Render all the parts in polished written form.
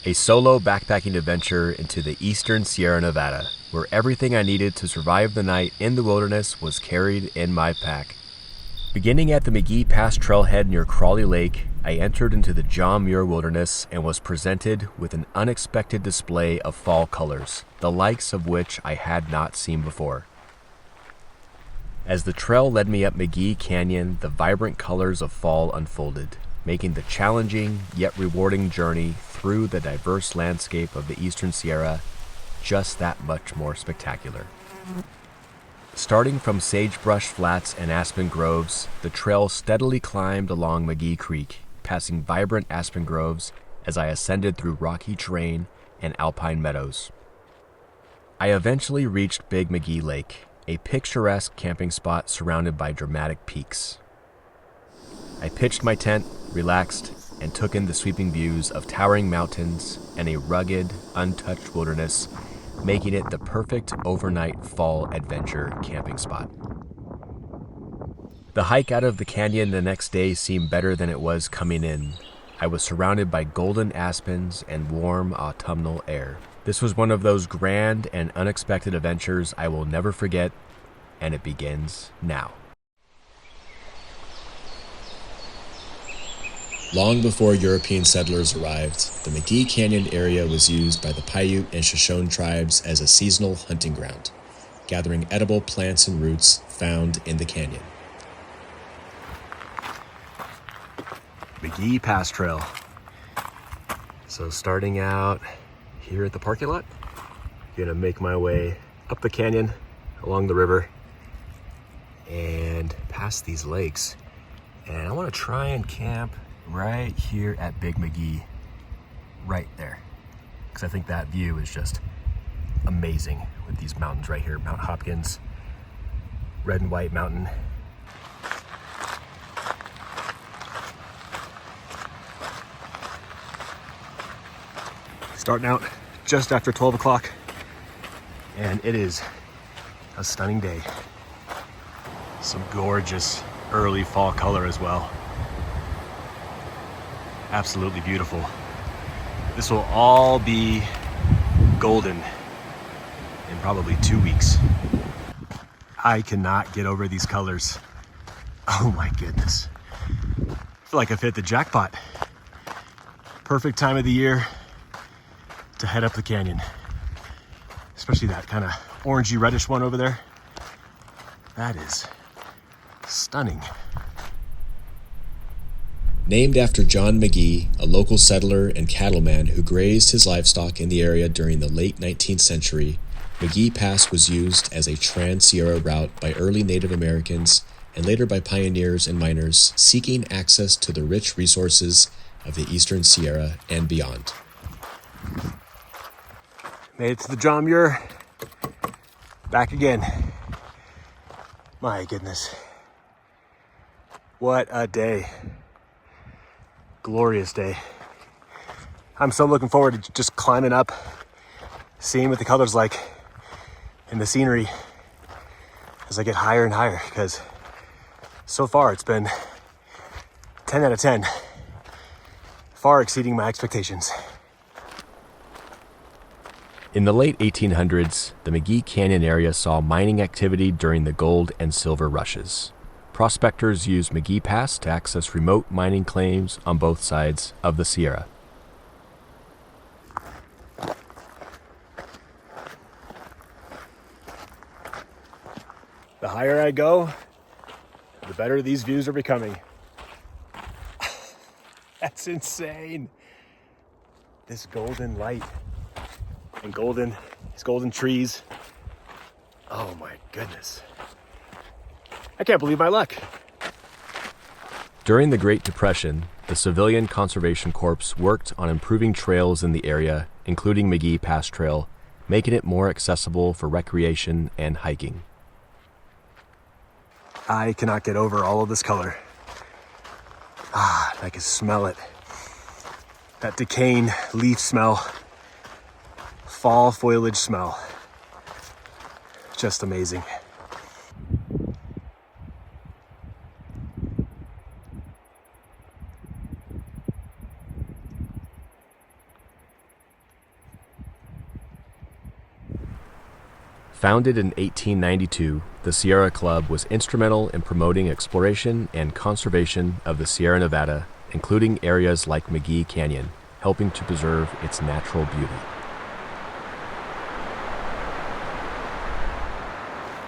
A solo backpacking adventure into the eastern Sierra Nevada, where everything I needed to survive the night in the wilderness was carried in my pack. Beginning at the McGee Pass trailhead near Crawley Lake, I entered into the John Muir Wilderness and was presented with an unexpected display of fall colors, the likes of which I had not seen before. As the trail led me up McGee Canyon, the vibrant colors of fall unfolded, making the challenging yet rewarding journey through the diverse landscape of the Eastern Sierra just that much more spectacular. Starting from sagebrush flats and aspen groves, the trail steadily climbed along McGee Creek, passing vibrant aspen groves as I ascended through rocky terrain and alpine meadows. I eventually reached Big McGee Lake, a picturesque camping spot surrounded by dramatic peaks. I pitched my tent, relaxed, and took in the sweeping views of towering mountains and a rugged, untouched wilderness, making it the perfect overnight fall adventure camping spot. The hike out of the canyon the next day seemed better than it was coming in. I was surrounded by golden aspens and warm autumnal air. This was one of those grand and unexpected adventures I will never forget, and it begins now. Long before European settlers arrived, the McGee Canyon area was used by the Paiute and Shoshone tribes as a seasonal hunting ground, gathering edible plants and roots found in the canyon. McGee Pass Trail. So starting out here at the parking lot, gonna make my way up the canyon, along the river, and past these lakes. And I wanna try and camp right here at Big McGee, right there, because I think that view is just amazing with these mountains right here. Mount Hopkins, Red and White Mountain. Starting out just after 12 o'clock, and it is a stunning day. Some gorgeous early fall color as well. Absolutely beautiful. This will all be golden in probably 2 weeks. I cannot get over these colors. Oh my goodness. I feel like I've hit the jackpot. Perfect time of the year to head up the canyon. Especially that kind of orangey reddish one over there. That is stunning. Named after John McGee, a local settler and cattleman who grazed his livestock in the area during the late 19th century, McGee Pass was used as a trans-Sierra route by early Native Americans and later by pioneers and miners seeking access to the rich resources of the Eastern Sierra and beyond. Made it to the John Muir. Back again. My goodness. What a day. Glorious day. I'm so looking forward to just climbing up, seeing what the color's like in the scenery as I get higher and higher, because so far it's been 10 out of 10, far exceeding my expectations. In the late 1800s, the McGee Canyon area saw mining activity during the gold and silver rushes. Prospectors used McGee Pass to access remote mining claims on both sides of the Sierra. The higher I go, the better these views are becoming. That's insane. This golden light and these golden trees. Oh my goodness. I can't believe my luck. During the Great Depression, the Civilian Conservation Corps worked on improving trails in the area, including McGee Pass Trail, making it more accessible for recreation and hiking. I cannot get over all of this color. I can smell it. That decaying leaf smell, fall foliage smell. Just amazing. Founded in 1892, the Sierra Club was instrumental in promoting exploration and conservation of the Sierra Nevada, including areas like McGee Canyon, helping to preserve its natural beauty.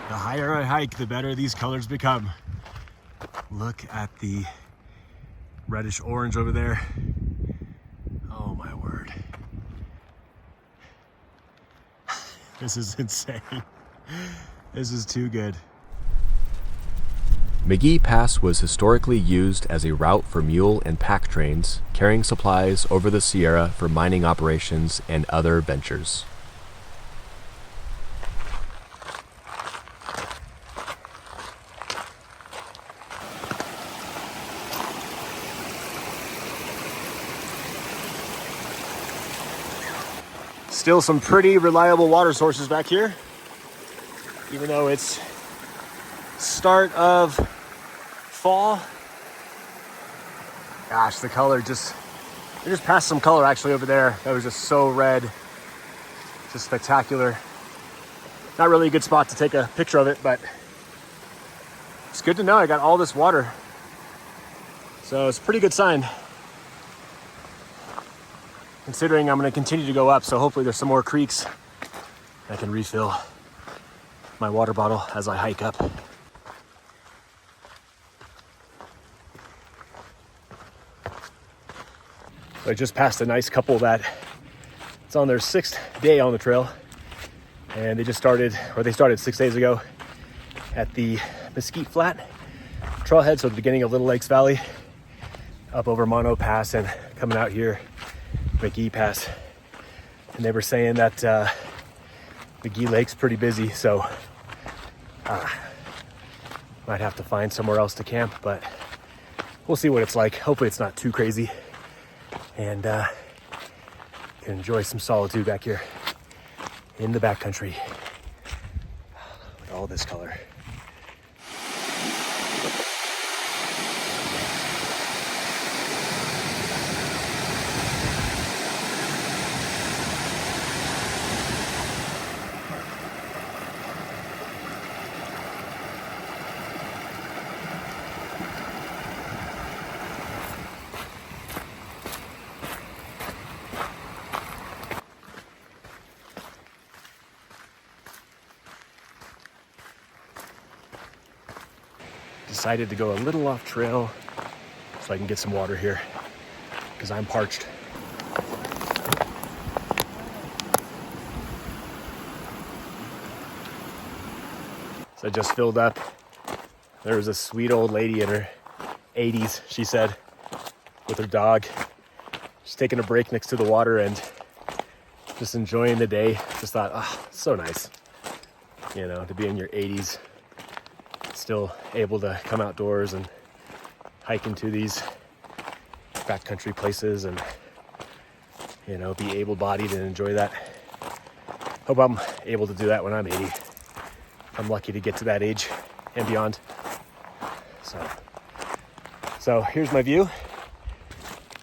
The higher I hike, the better these colors become. Look at the reddish orange over there. Oh my word. This is insane. This is too good. McGee Pass was historically used as a route for mule and pack trains, carrying supplies over the Sierra for mining operations and other ventures. Still some pretty reliable water sources back here, even though it's start of fall. Gosh, the color I just passed some color actually over there that was just so red, just spectacular. Not really a good spot to take a picture of it, but it's good to know I got all this water, so it's a pretty good sign, considering I'm going to continue to go up. So hopefully there's some more creeks I can refill my water bottle as I hike up. So I just passed a nice couple that it's on their 6th day on the trail, and they started 6 days ago at the Mesquite Flat trailhead, so the beginning of Little Lakes Valley, up over Mono Pass and coming out here, McGee Pass. And they were saying that McGee Lake's pretty busy, so might have to find somewhere else to camp, but we'll see what it's like. Hopefully it's not too crazy, and can enjoy some solitude back here in the backcountry with all this color. Decided to go a little off trail so I can get some water here because I'm parched. So I just filled up. There was a sweet old lady in her 80s, she said, with her dog, just taking a break next to the water and just enjoying the day. Just thought, it's so nice, to be in your 80s, still able to come outdoors and hike into these backcountry places and, be able-bodied and enjoy that. Hope I'm able to do that when I'm 80. I'm lucky to get to that age and beyond. So here's my view.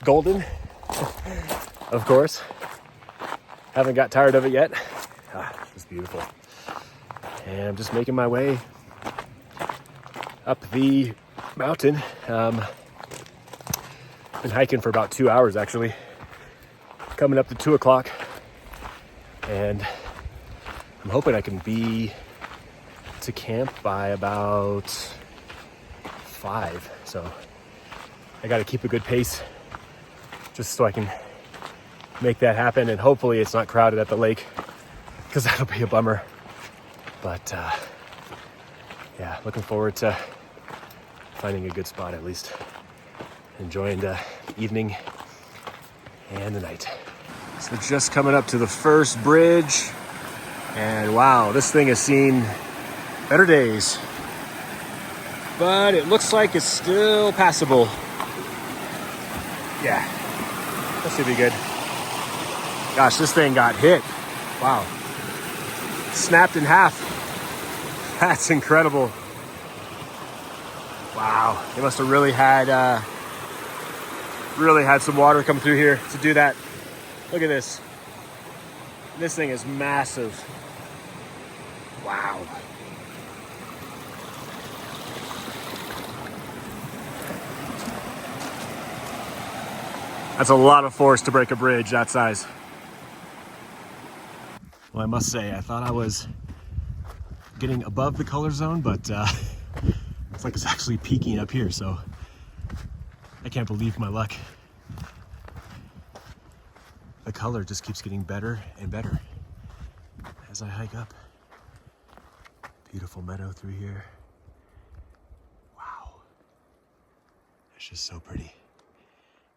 Golden, of course. Haven't got tired of it yet. It's beautiful. And I'm just making my way up the mountain. Been hiking for about 2 hours actually. Coming up to 2 o'clock. And I'm hoping I can be to camp by about 5. So I got to keep a good pace just so I can make that happen. And hopefully it's not crowded at the lake, because that'll be a bummer. But looking forward to finding a good spot, at least enjoying the evening and the night. So just coming up to the first bridge, and wow, this thing has seen better days, but it looks like it's still passable. Yeah, that should be good. Gosh, this thing got hit. Wow, snapped in half. That's incredible. Wow, they must have really had some water come through here to do that. Look at this. This thing is massive. Wow. That's a lot of force to break a bridge that size. Well, I must say, I thought I was getting above the color zone, but it's like it's actually peaking up here, so I can't believe my luck. The color just keeps getting better and better as I hike up. Beautiful meadow through here. Wow. It's just so pretty.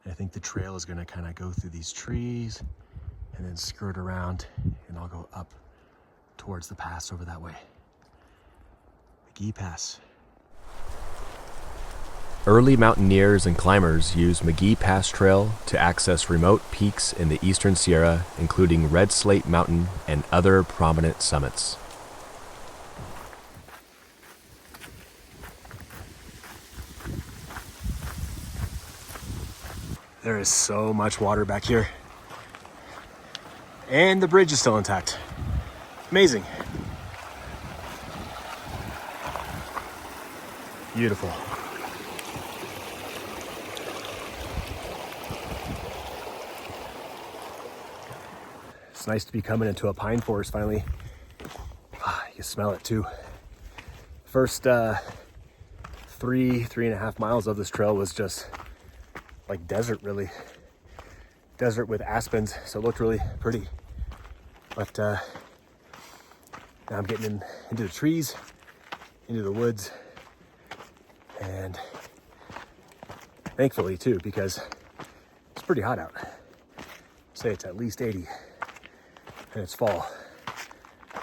And I think the trail is gonna kind of go through these trees and then skirt around, and I'll go up towards the pass over that way. McGee Pass. Early mountaineers and climbers used McGee Pass Trail to access remote peaks in the Eastern Sierra, including Red Slate Mountain and other prominent summits. There is so much water back here. And the bridge is still intact. Amazing. Beautiful. It's nice to be coming into a pine forest finally. You can smell it too. First 3.5 miles of this trail was just like desert, really. Desert with aspens, so it looked really pretty. But now I'm getting into the trees, into the woods, and thankfully too, because it's pretty hot out. Say it's at least 80, and it's fall.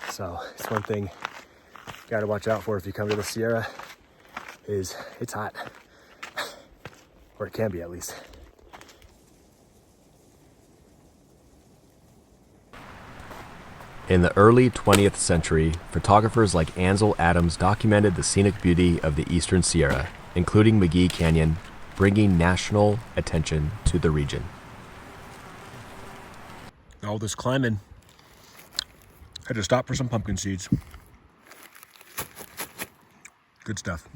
So it's one thing you gotta watch out for if you come to the Sierra, is it's hot. Or it can be, at least. In the early 20th century, photographers like Ansel Adams documented the scenic beauty of the Eastern Sierra, including McGee Canyon, bringing national attention to the region. All this climbing, I had to stop for some pumpkin seeds. Good stuff.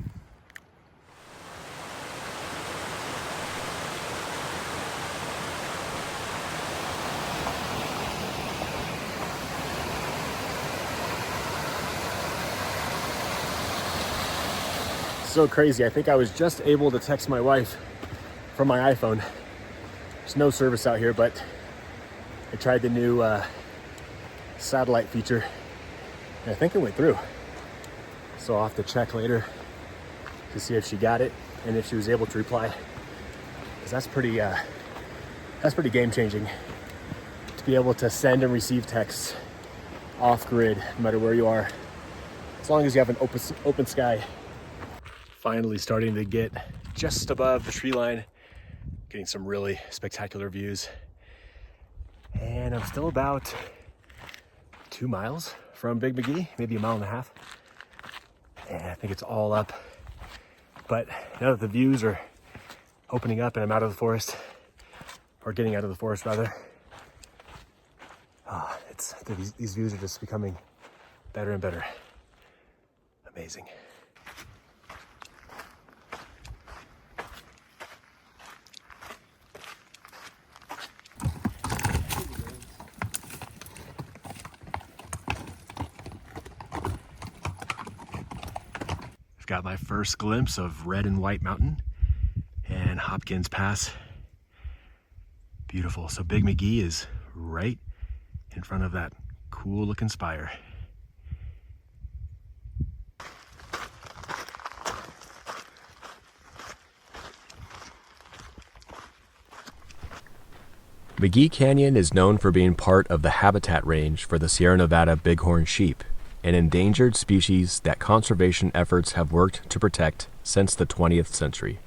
So crazy. I think I was just able to text my wife from my iPhone. There's no service out here, but I tried the new satellite feature, and I think it went through. So I'll have to check later to see if she got it and if she was able to reply, because that's pretty game changing to be able to send and receive texts off grid, no matter where you are, as long as you have an open sky. Finally starting to get just above the tree line, getting some really spectacular views. And I'm still about 2 miles from Big McGee, maybe 1.5 miles. And I think it's all up. But now that the views are opening up and I'm out of the forest, or getting out of the forest rather, these views are just becoming better and better. Amazing. Got my first glimpse of Red and White Mountain and Hopkins Pass. Beautiful. So Big McGee is right in front of that cool looking spire. McGee Canyon is known for being part of the habitat range for the Sierra Nevada bighorn sheep, an endangered species that conservation efforts have worked to protect since the 20th century.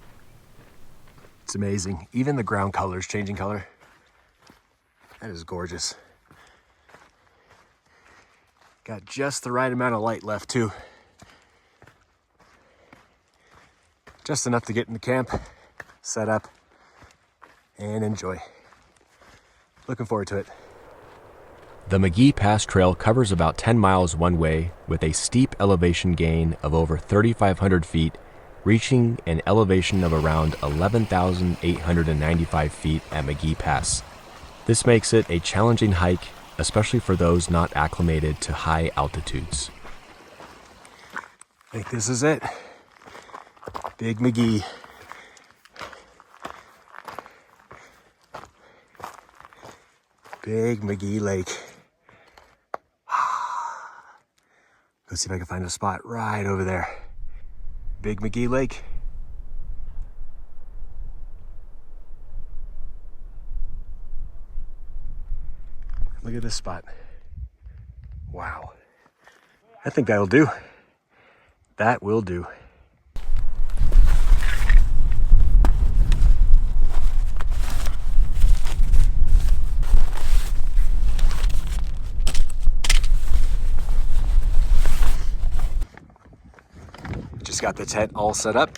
It's amazing. Even the ground color is changing color. That is gorgeous. Got just the right amount of light left too. Just enough to get in the camp, set up, and enjoy. Looking forward to it. The McGee Pass Trail covers about 10 miles one way with a steep elevation gain of over 3,500 feet, reaching an elevation of around 11,895 feet at McGee Pass. This makes it a challenging hike, especially for those not acclimated to high altitudes. I think this is it. Big McGee. Big McGee Lake. Let's see if I can find a spot right over there. Big McGee Lake. Look at this spot. Wow. I think that'll do. That will do. Just got the tent all set up.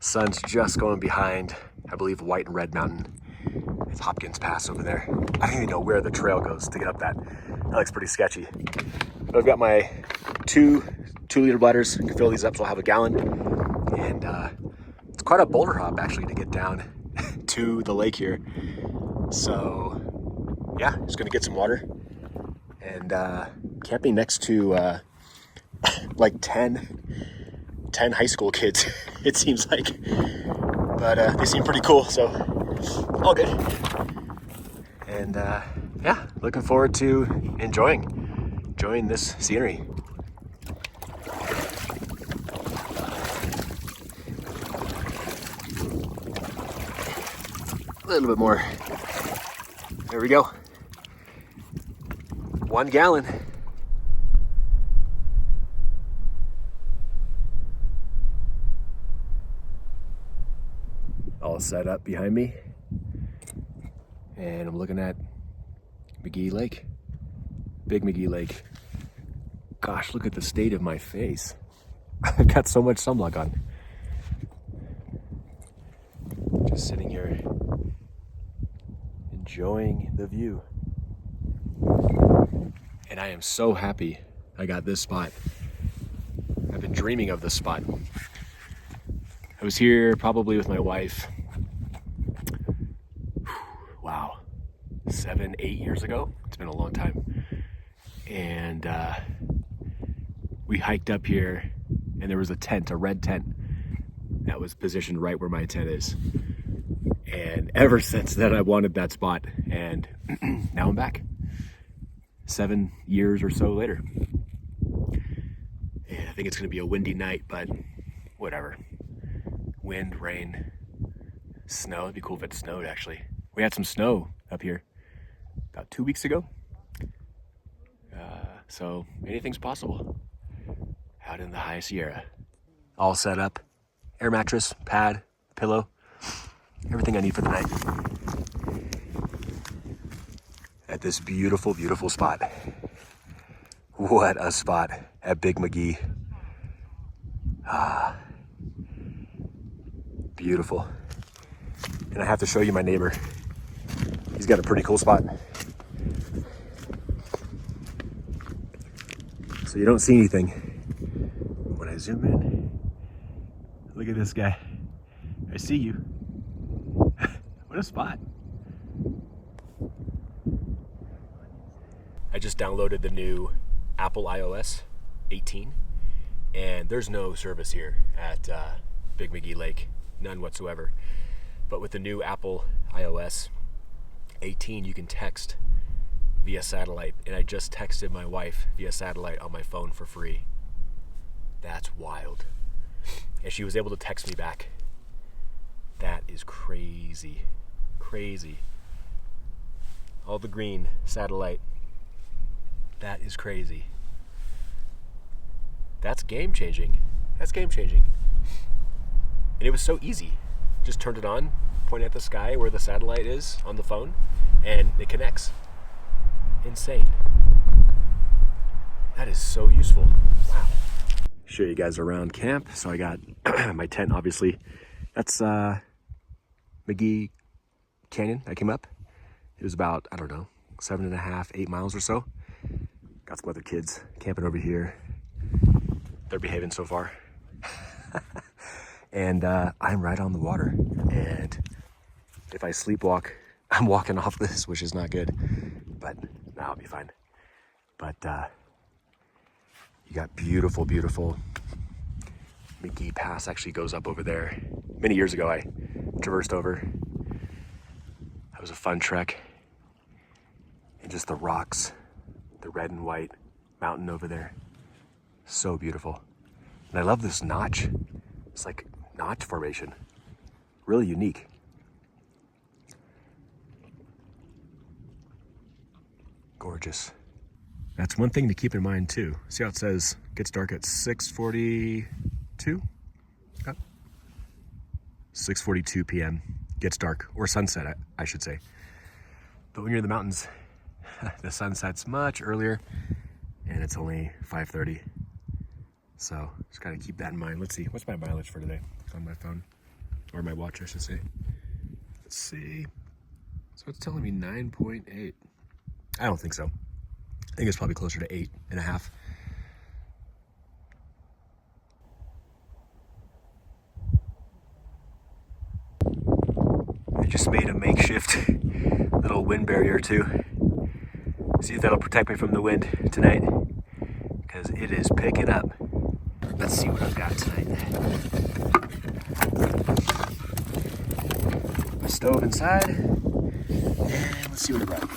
Sun's just going behind, I believe, White and Red Mountain. It's Hopkins Pass over there. I don't even know where the trail goes to get up that. That looks pretty sketchy. But I've got my two 2-liter bladders. I can fill these up so I'll have a gallon. And it's quite a boulder hop actually to get down to the lake here. So yeah, just gonna get some water. And camping next to like 10 high school kids, it seems like. But they seem pretty cool, so all good. And yeah, looking forward to enjoying this scenery. A little bit more. There we go. 1 gallon. All set up behind me. And I'm looking at McGee Lake. Big McGee Lake. Gosh, look at the state of my face. I've got so much sunblock on. Just sitting here enjoying the view. And I am so happy I got this spot. I've been dreaming of this spot. I was here probably with my wife, wow, 7, 8 years ago. It's been a long time. And we hiked up here and there was a tent, a red tent, that was positioned right where my tent is. And ever since then, I wanted that spot. And now I'm back 7 years or so later. And I think it's gonna be a windy night, but whatever. Wind, rain, snow. It'd be cool if it snowed actually. We had some snow up here about 2 weeks ago. So anything's possible out in the high Sierra. All set up. Air mattress, pad, pillow, everything I need for the night. At this beautiful, beautiful spot. What a spot at Big McGee. Ah, beautiful. And I have to show you my neighbor. He's got a pretty cool spot. So you don't see anything. When I zoom in, look at this guy. I see you. What a spot. I just downloaded the new Apple iOS 18, and there's no service here at Big McGee Lake, none whatsoever. But with the new Apple iOS 18, you can text via satellite, and I just texted my wife via satellite on my phone for free. That's wild. And she was able to text me back. That is crazy. Crazy. All the green, satellite. That is crazy. That's game changing. That's game changing. And it was so easy. Just turned it on, point at the sky where the satellite is on the phone, and it connects. Insane. That is so useful. Wow. Show you guys around camp. So I got my tent, obviously. That's McGee Canyon. I came up. It was about, I don't know, 7.5, 8 miles or so. Got some other kids camping over here. They're behaving so far. And I'm right on the water. And if I sleepwalk, I'm walking off this, which is not good. But now I'll be fine. But you got beautiful, beautiful McGee Pass actually goes up over there. Many years ago, I traversed over. That was a fun trek. And just the rocks, the red and white mountain over there. So beautiful. And I love this notch. It's like notch formation. Really unique. Gorgeous. That's one thing to keep in mind too. See how it says gets dark at 6:42? Yep. 6:42 p.m. Gets dark, or sunset, I should say. But when you're in the mountains, the sun sets much earlier, and it's only 5:30. So just gotta keep that in mind. Let's see, what's my mileage for today? It's on my phone, or my watch, I should say. Let's see. So it's telling me 9.8. I don't think so. I think it's probably closer to 8.5. I just made a makeshift little wind barrier too. See if that'll protect me from the wind tonight, because it is picking up. Let's see what I've got tonight. Put my stove inside, and let's see what I brought.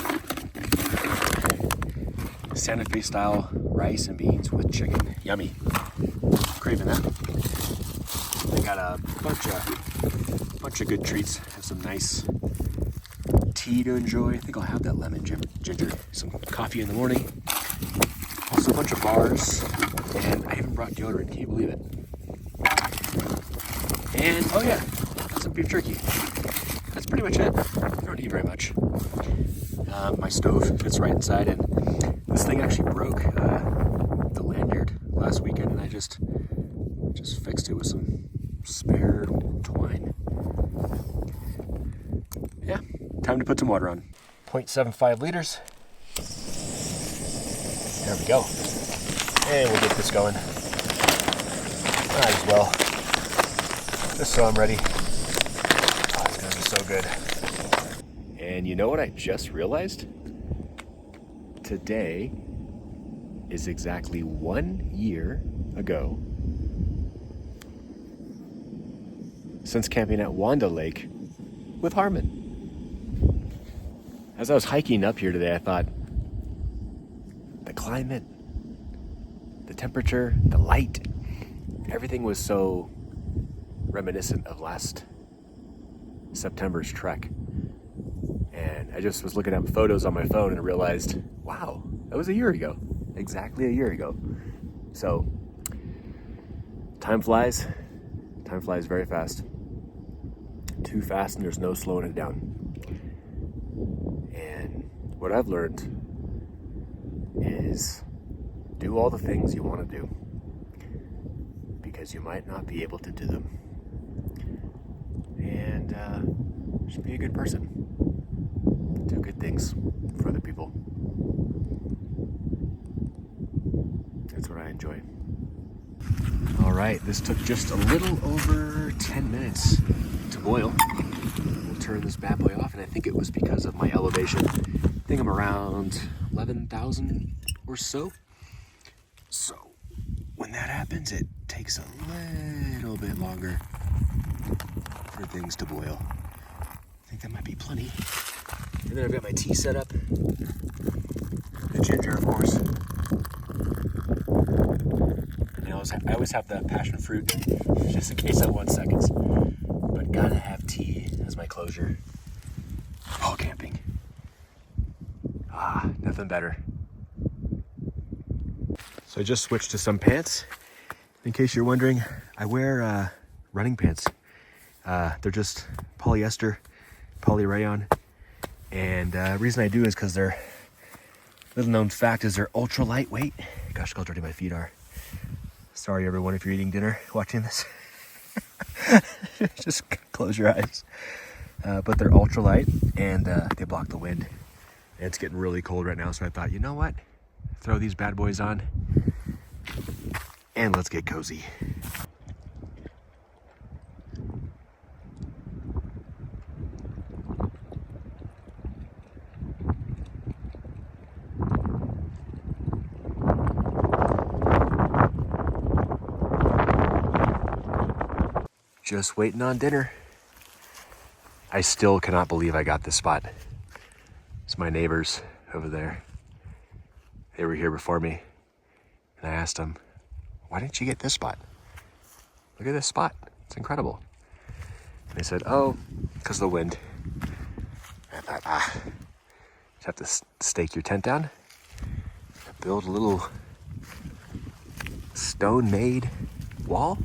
Santa Fe style rice and beans with chicken. Yummy. Craving that. I got a bunch of good treats. Have some nice tea to enjoy. I think I'll have that lemon ginger. Some coffee in the morning. Also a bunch of bars. And I even brought deodorant. Can you believe it? And oh yeah, got some beef jerky. That's pretty much it. I don't eat very much. My stove fits right inside, and this thing actually broke the lanyard last weekend, and I just fixed it with some spare twine. Yeah, time to put some water on. 0.75 liters. There we go. And we'll get this going. Might as well. Just so I'm ready. Oh, it's gonna be so good. And you know what I just realized? Today is exactly 1 year ago since camping at Wanda Lake with Harmon. As I was hiking up here today, I thought, the climate, the temperature, the light, everything was so reminiscent of last September's trek. And I just was looking at photos on my phone and realized, wow, that was a year ago. Exactly a year ago. So, time flies. Time flies very fast. Too fast, and there's no slowing it down. And what I've learned is do all the things you want to do, because you might not be able to do them. And just be a good person. Do good things for other people. That's what I enjoy. All right, this took just a little over 10 minutes to boil. We'll turn this bad boy off, and I think it was because of my elevation. I think I'm around 11,000 or so. So when that happens, it takes a little bit longer for things to boil. I think that might be plenty. And then I've got my tea set up. The ginger, of course. And I always have the passion fruit, just in case I want seconds. But gotta have tea as my closure. All camping. Ah, nothing better. So I just switched to some pants. In case you're wondering, I wear running pants. They're just polyester, polyrayon. And the reason I do is because they're, little known fact is they're ultra lightweight. Gosh, look how dirty my feet are. Sorry everyone if you're eating dinner watching this. Just close your eyes. But they're ultra light, and they block the wind. And it's getting really cold right now, so I thought, you know what? throw these bad boys on, and let's get cozy. Just waiting on dinner. I still cannot believe I got this spot. It's my neighbors over there. They were here before me. And I asked them, why didn't you get this spot? Look at this spot. It's incredible. And they said, oh, because of the wind. I thought, just have to stake your tent down, build a little stone-made wall,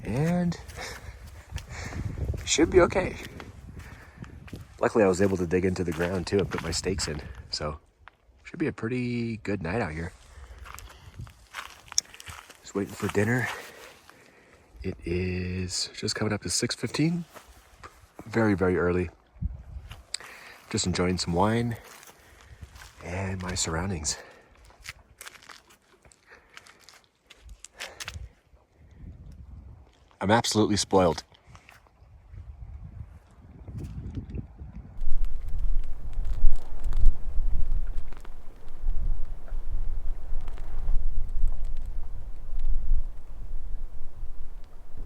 and it should be okay. Luckily, I was able to dig into the ground too and put my stakes in, so should be a pretty good night out here. Just waiting for dinner. It is just coming up to 6:15. Very, very early. Just enjoying some wine and my surroundings. I'm absolutely spoiled.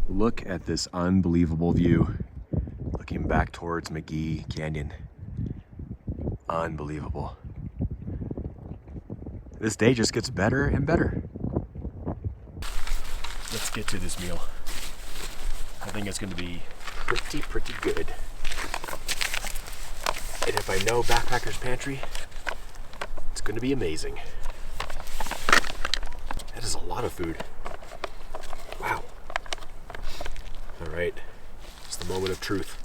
Look at this unbelievable view looking back towards McGee Canyon. Unbelievable. This day just gets better and better. Let's get to this meal. I think it's going to be pretty good. And if I know Backpacker's Pantry, it's going to be amazing. That is a lot of food. Wow. All right, it's the moment of truth.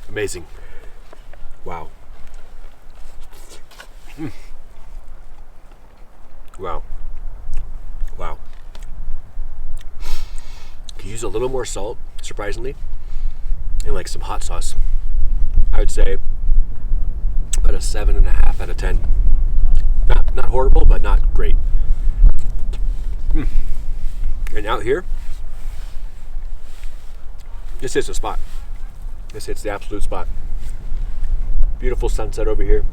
Amazing. Wow. Wow. Wow. Could use a little more salt, surprisingly, and like some hot sauce. I would say about a 7.5 out of 10. Not horrible, but not great. And out here, this hits a spot. This hits the absolute spot. Beautiful sunset over here.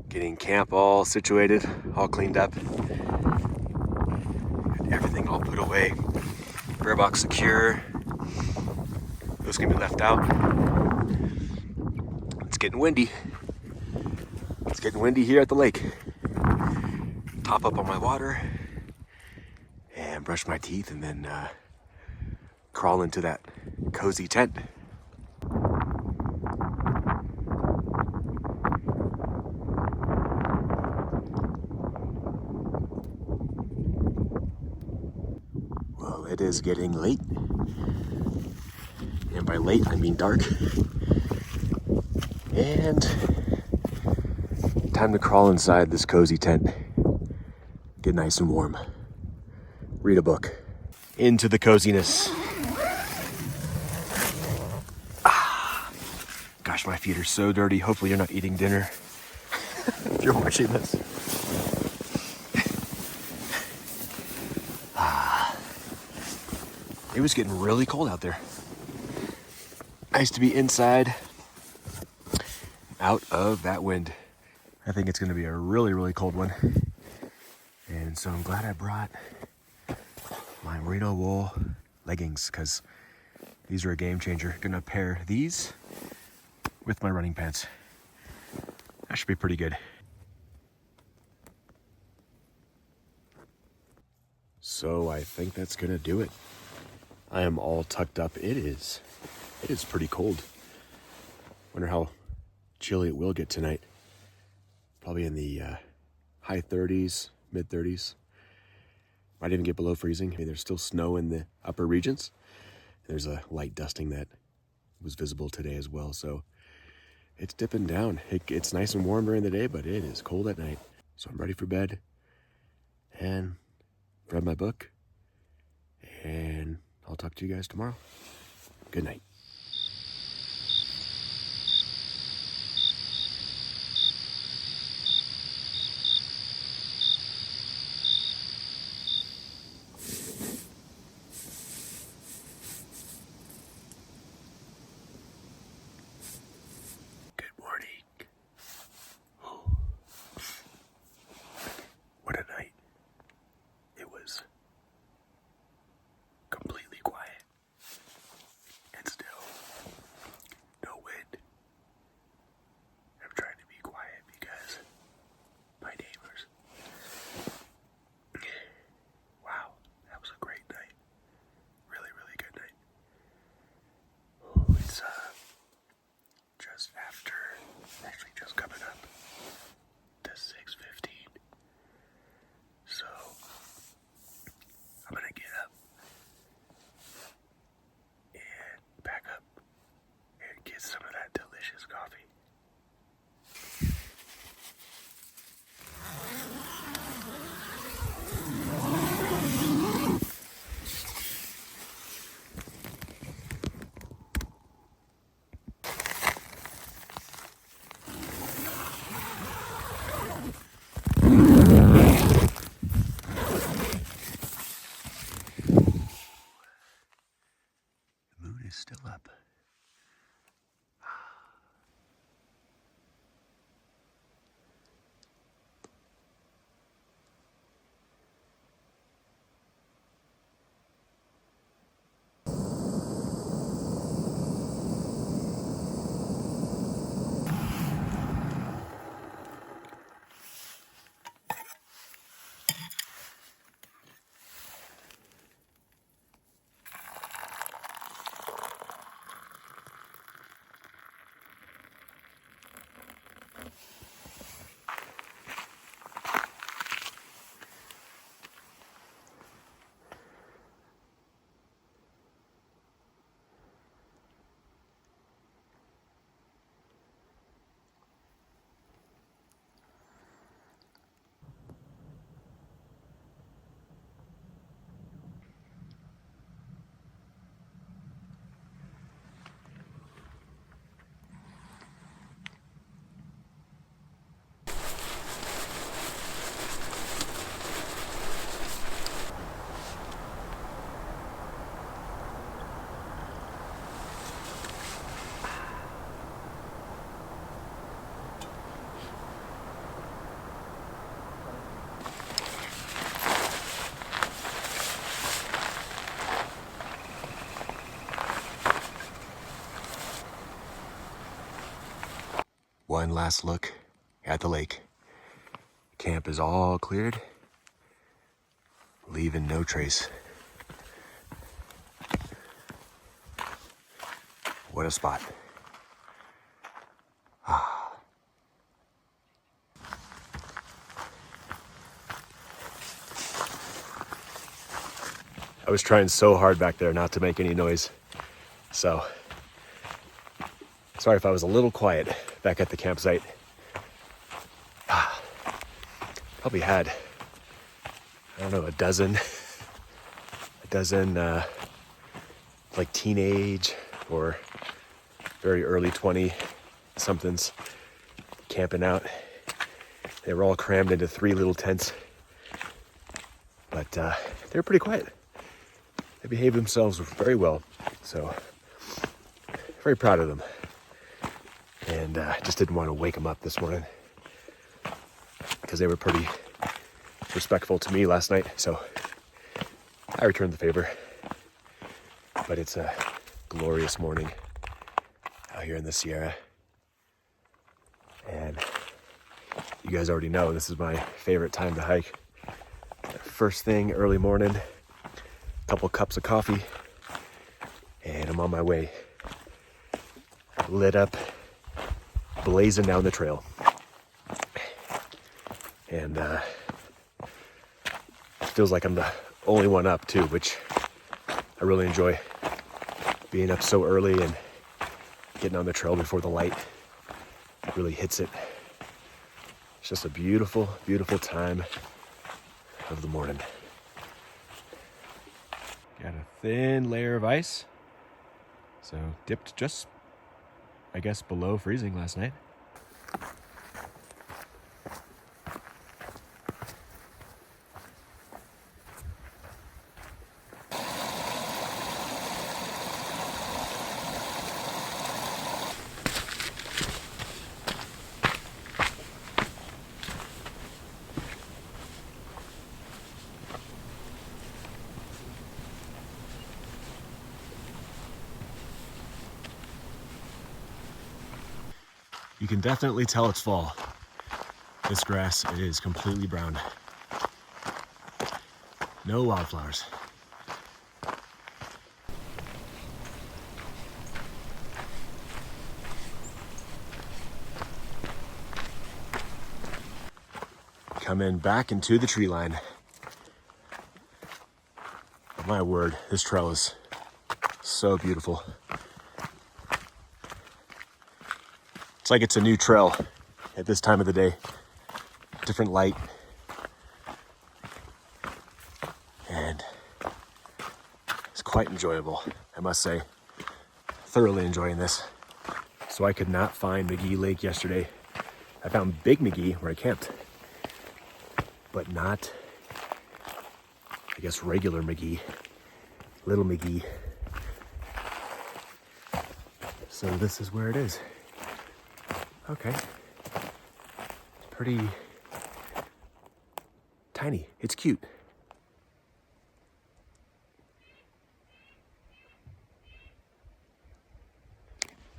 Getting camp all situated, all cleaned up. Everything all put away. Bear box secure. Those can be left out. It's getting windy. It's getting windy here at the lake. Top up on my water and brush my teeth and then crawl into that cozy tent. Well, it is getting late. And by late, I mean dark. And time to crawl inside this cozy tent. Get nice and warm. Read a book. Into the coziness. Gosh, my feet are so dirty. Hopefully you're not eating dinner if you're watching this. It was getting really cold out there. Nice to be inside, out of that wind. I think it's gonna be a really, really cold one. And so I'm glad I brought my merino wool leggings because these are a game changer. Gonna pair these with my running pants. That should be pretty good. So I think that's gonna do it. I am all tucked up. It is pretty cold. Wonder how chilly it will get tonight. Probably in the high 30s, mid 30s. Might even get below freezing. I mean, there's still snow in the upper regions. There's a light dusting that was visible today as well. So it's dipping down. It's nice and warm during the day, but it is cold at night. So I'm ready for bed and read my book. And I'll talk to you guys tomorrow. Good night. What a night. It was completely quiet and still. No wind. I'm trying to be quiet because my neighbors. Wow, that was a great night. Really, really good night. It's just after, actually just coming up to 6:15. So I'm gonna get up and pack up and get some of that delicious coffee. The moon is still up. One last look at the lake. Camp is all cleared, leaving no trace. What a spot. I was trying so hard back there not to make any noise. So, sorry if I was a little quiet back at the campsite. Probably had, I don't know, a dozen like teenage or very early 20 somethings camping out. They were all crammed into 3 little tents, but they were pretty quiet. They behaved themselves very well, so very proud of them. And I just didn't want to wake them up this morning because they were pretty respectful to me last night, so I returned the favor. But it's a glorious morning out here in the Sierra. And you guys already know this is my favorite time to hike. First thing, early morning, a couple cups of coffee, and I'm on my way. Lit up, blazing down the trail. And feels like I'm the only one up too, which I really enjoy. Being up so early and getting on the trail before the light really hits it. It's just a beautiful, beautiful time of the morning. Got a thin layer of ice. So dipped just, I guess, below freezing last night. You can definitely tell it's fall. This grass is completely brown. No wildflowers. Coming back into the tree line. My word, this trail is so beautiful. It's like it's a new trail at this time of the day. Different light. And it's quite enjoyable, I must say. Thoroughly enjoying this. So I could not find McGee Lake yesterday. I found Big McGee where I camped, but not, I guess, regular McGee, little McGee. So this is where it is. Okay. It's pretty tiny. It's cute.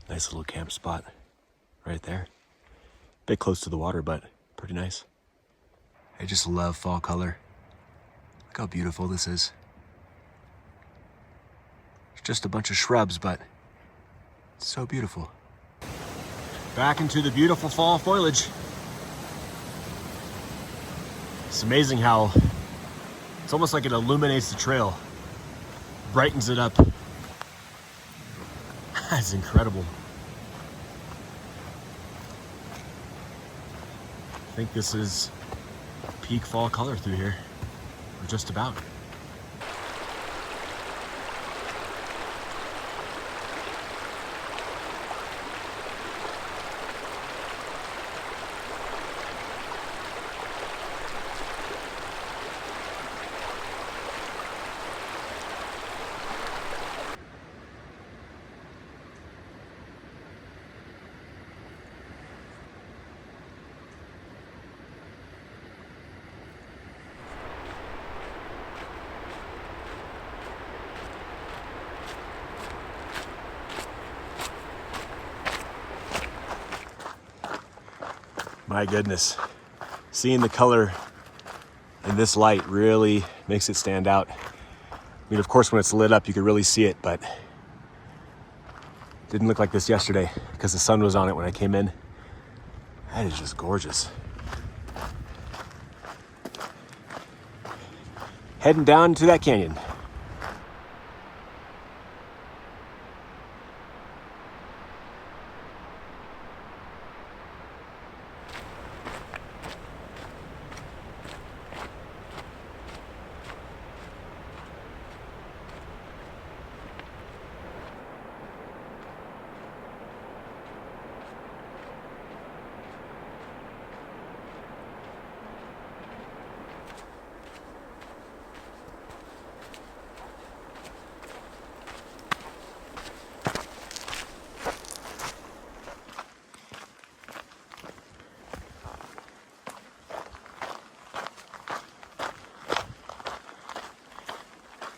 Nice little camp spot right there. Bit close to the water, but pretty nice. I just love fall color. Look how beautiful this is. It's just a bunch of shrubs, but it's so beautiful. Back into the beautiful fall foliage. It's amazing how it's almost like it illuminates the trail, brightens it up. That's incredible. I think this is peak fall color through here, or just about. My goodness, seeing the color in this light really makes it stand out. I mean, of course, when it's lit up, you could really see it, but it didn't look like this yesterday because the sun was on it when I came in. That is just gorgeous. Heading down to that canyon.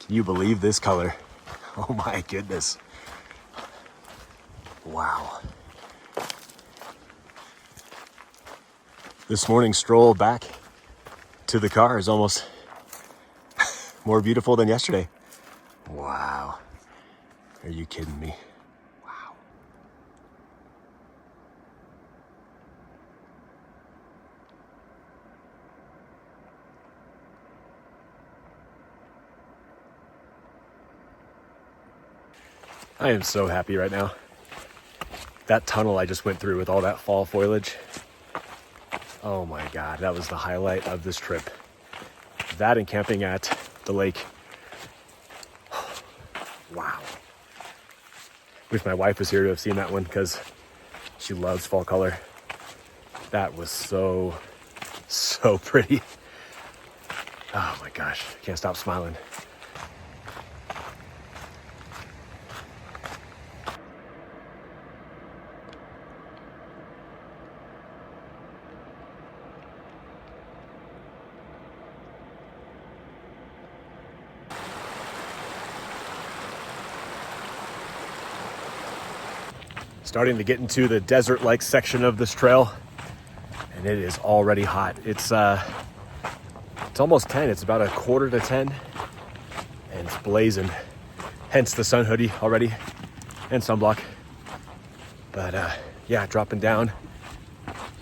Can you believe this color? Oh my goodness. Wow. This morning's stroll back to the car is almost more beautiful than yesterday. Wow. Are you kidding me? Wow. I am so happy right now. That tunnel I just went through with all that fall foliage. Oh my God, that was the highlight of this trip. That and camping at the lake. Wow. Wish my wife was here to have seen that one because she loves fall color. That was so pretty. Oh my gosh, can't stop smiling. Starting to get into the desert-like section of this trail, and it is already hot. It's almost 10. It's about 9:45, and it's blazing. Hence the sun hoodie already and sunblock. But yeah, dropping down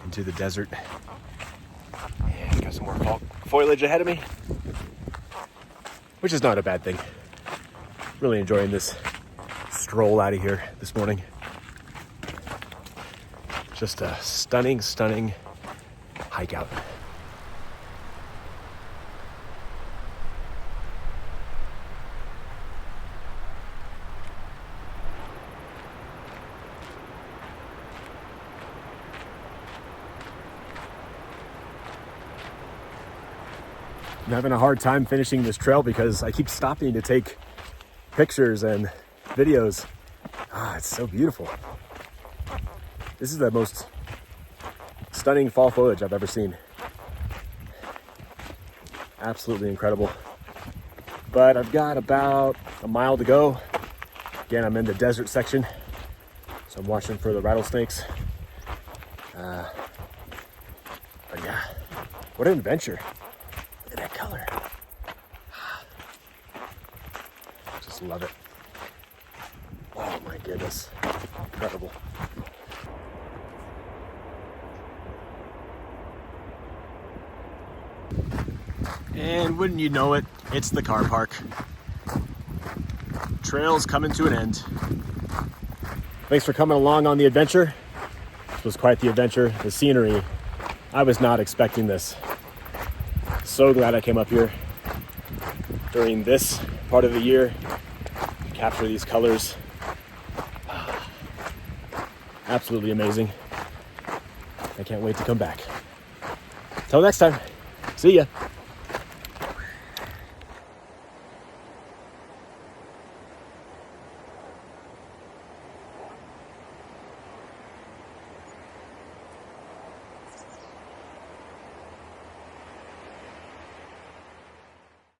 into the desert. And got some more fall foliage ahead of me, which is not a bad thing. Really enjoying this stroll out of here this morning. Just a stunning hike out. I'm having a hard time finishing this trail because I keep stopping to take pictures and videos. It's so beautiful. This is the most stunning fall foliage I've ever seen. Absolutely incredible. But I've got about a mile to go. Again, I'm in the desert section, so I'm watching for the rattlesnakes. But yeah, what an adventure. Look at that color. Just love it. Oh my goodness, incredible. And wouldn't you know it, it's the car park. Trail's coming to an end. Thanks for coming along on the adventure. This was quite the adventure. The scenery, I was not expecting this. So glad I came up here during this part of the year to capture these colors. Absolutely amazing. I can't wait to come back. Till next time, see ya.